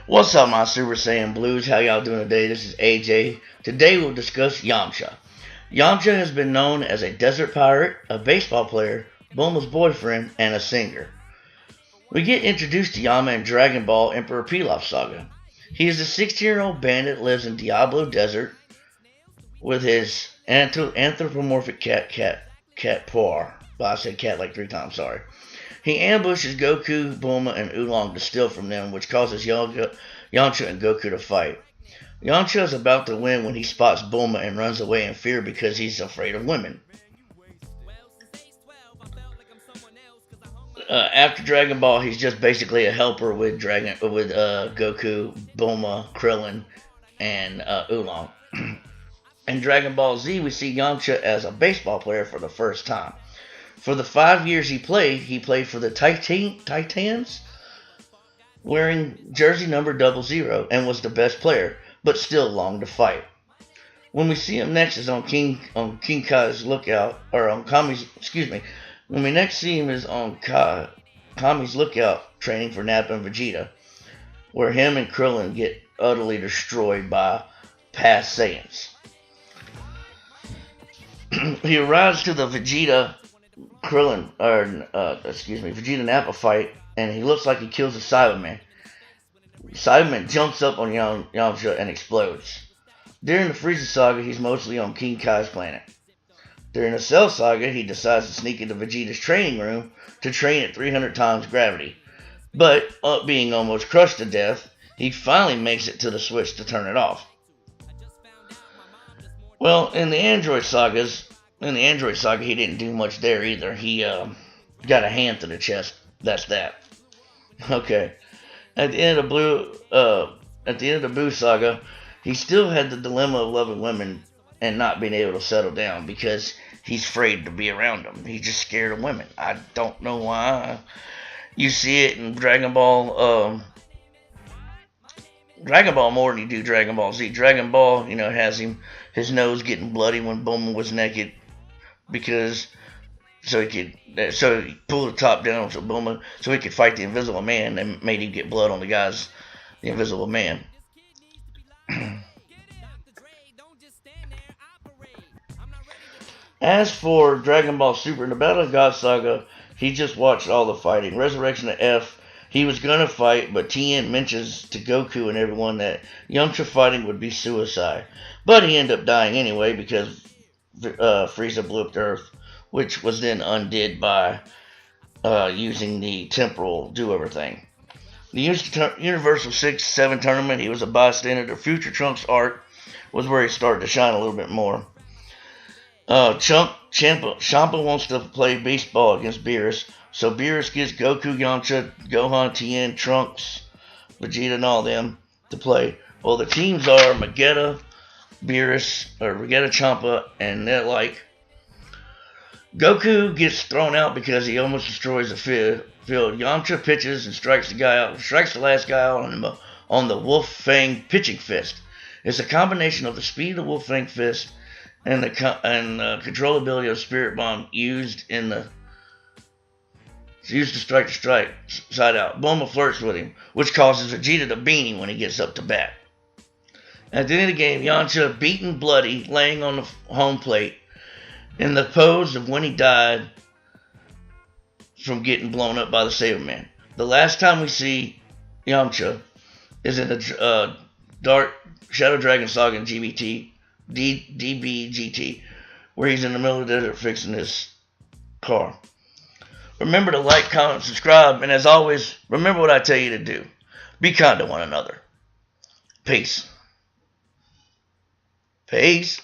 What's up, my Super Saiyan Blues? How y'all doing today? This is AJ. Today we'll discuss Yamcha. Yamcha has been known as a desert pirate, a baseball player, Bulma's boyfriend, and a singer. We get introduced to Yama in Dragon Ball Emperor Pilaf Saga. He is a 16-year-old bandit that lives in Diablo Desert with his anthropomorphic cat Poir. Well, I said cat like 3 times, sorry. He ambushes Goku, Bulma, and Oolong to steal from them, which causes Yamcha and Goku to fight. Yamcha is about to win when he spots Bulma and runs away in fear because he's afraid of women. After Dragon Ball, he's just basically a helper with Goku, Bulma, Krillin, and Oolong. In Dragon Ball Z, we see Yamcha as a baseball player for the first time. For the 5 years he played for the Titans, wearing jersey number 00, and was the best player, but still longed to fight. When we see him next is on King Kai's lookout, or on Kami's, when we next see him is on Kami's lookout, training for Nappa and Vegeta, where him and Krillin get utterly destroyed by past Saiyans. He arrives to the Vegeta Nappa fight, and he looks like he kills a Cyberman. Cyberman jumps up on Yamcha and explodes. During the Frieza Saga, he's mostly on King Kai's planet. During the Cell Saga, he decides to sneak into Vegeta's training room to train at 300 times gravity. But, being almost crushed to death, he finally makes it to the switch to turn it off. Well, in the Android Saga, he didn't do much there either. He got a hand to the chest. That's that. Okay. At the end of the Buu Saga, he still had the dilemma of loving women and not being able to settle down because he's afraid to be around them. He's just scared of women. I don't know why. You see it in Dragon Ball more than you do Dragon Ball Z. Dragon Ball, has his nose getting bloody when Bulma was naked, because so he pulled the top down so he could fight the Invisible Man, and made him get blood on the Invisible Man. As for Dragon Ball Super, in the Battle of God Saga, he just watched all the fighting. Resurrection of F, he was gonna fight, but Tien mentions to Goku and everyone that Yamcha fighting would be suicide. But he ended up dying anyway because Frieza blew up the Earth, which was then undid by using the temporal do-over thing. The Universal 6-7 tournament, he was a bystander. The Future Trunks arc was where he started to shine a little bit more. Champa wants to play baseball against Beerus, so Beerus gets Goku, Yamcha, Gohan, Tien, Trunks, Vegeta, and all them to play. Well, the teams are Vegeta, Champa, and they're like, Goku gets thrown out because he almost destroys the field. Yamcha pitches and strikes the last guy out on the Wolf Fang pitching fist. It's a combination of the speed of the Wolf Fang fist and the controllability of Spirit Bomb used to strike the side out. Bulma flirts with him, which causes Vegeta to bean him when he gets up to bat. At the end of the game, Yamcha, beaten bloody, laying on the home plate in the pose of when he died from getting blown up by the Saberman. The last time we see Yamcha is in the Dark Shadow Dragon Saga in DBGT, where he's in the middle of the desert fixing his car. Remember to like, comment, subscribe, and as always, remember what I tell you to do. Be kind to one another. Peace. Peace.